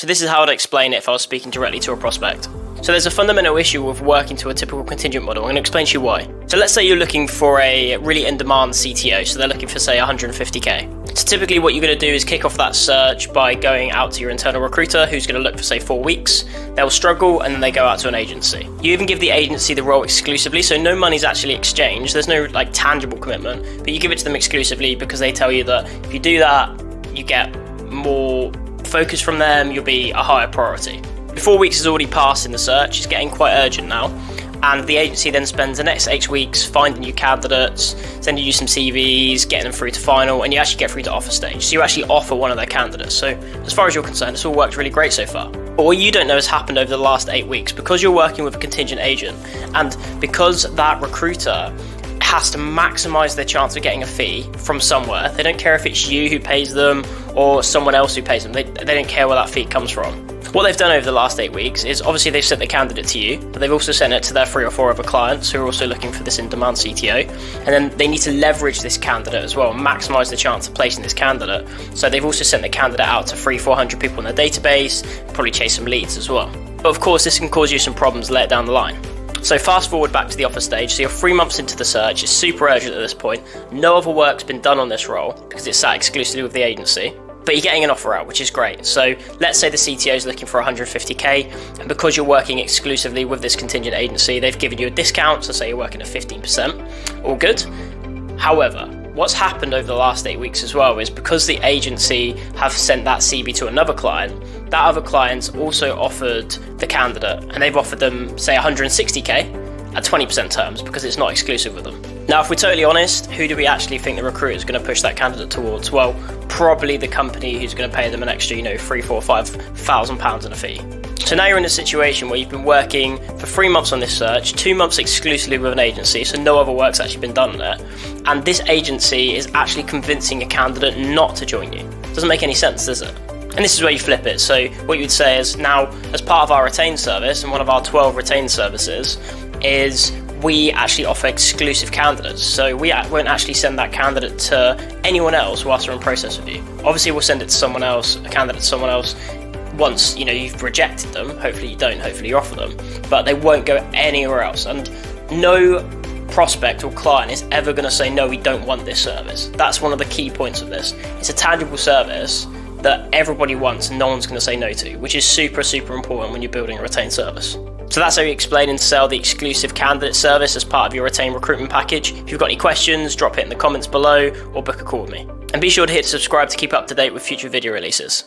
So this is how I'd explain it if I was speaking directly to a prospect. So there's a fundamental issue with working to a typical contingent model. I'm going to explain to you why. So let's say you're looking for a really in-demand CTO, so they're looking for say 150k. So typically what you're going to do is kick off that search by going out to your internal recruiter who's going to look for say 4 weeks. They'll struggle and then they go out to an agency. You even give the agency the role exclusively, so no money's actually exchanged. There's no like tangible commitment, but you give it to them exclusively because they tell you that if you do that, you get more focus from them, you'll be a higher priority. 4 weeks has already passed in the search, it's getting quite urgent now, and the agency then spends the next 8 weeks finding you candidates, sending you some CVs, getting them through to final, and you actually get through to offer stage. So you actually offer one of their candidates. So as far as you're concerned, it's all worked really great so far. But what you don't know has happened over the last 8 weeks, because you're working with a contingent agent, and because that recruiter has to maximize their chance of getting a fee from somewhere. They don't care if it's you who pays them or someone else who pays them. They don't care where that fee comes from. What they've done over the last 8 weeks is obviously they've sent the candidate to you, but they've also sent it to their 3 or 4 other clients who are also looking for this in-demand CTO. And then they need to leverage this candidate as well, maximize the chance of placing this candidate. So they've also sent the candidate out to 300-400 people in their database, probably chase some leads as well. But of course, this can cause you some problems later down the line. So fast forward back to the offer stage, so you're 3 months into the search, it's super urgent at this point, no other work's been done on this role because it's sat exclusively with the agency, but you're getting an offer out, which is great. So let's say the CTO is looking for 150k, and because you're working exclusively with this contingent agency, they've given you a discount, so say you're working at 15%, all good. However, what's happened over the last 8 weeks as well is because the agency have sent that CV to another client, that other client's also offered the candidate, and they've offered them, say, 160k at 20% terms because it's not exclusive with them. Now, if we're totally honest, who do we actually think the recruiter is going to push that candidate towards? Well, probably the company who's going to pay them an extra, £3,000, £4,000, £5,000 in a fee. So now you're in a situation where you've been working for 3 months on this search, 2 months exclusively with an agency, so no other work's actually been done on it, and this agency is actually convincing a candidate not to join you. Doesn't make any sense, does it? And this is where you flip it. So what you would say is, now as part of our retained service, and one of our 12 retained services, is we actually offer exclusive candidates. So we won't actually send that candidate to anyone else whilst we're in process with you. Obviously we'll send it to someone else, a candidate to someone else, once you've rejected them. Hopefully you don't, hopefully you offer them, but they won't go anywhere else. And no prospect or client is ever going to say, no, we don't want this service. That's one of the key points of this. It's a tangible service that everybody wants and no one's going to say no to, which is super, super important when you're building a retained service. So that's how you explain and sell the exclusive candidate service as part of your retained recruitment package. If you've got any questions, drop it in the comments below or book a call with me. And be sure to hit subscribe to keep up to date with future video releases.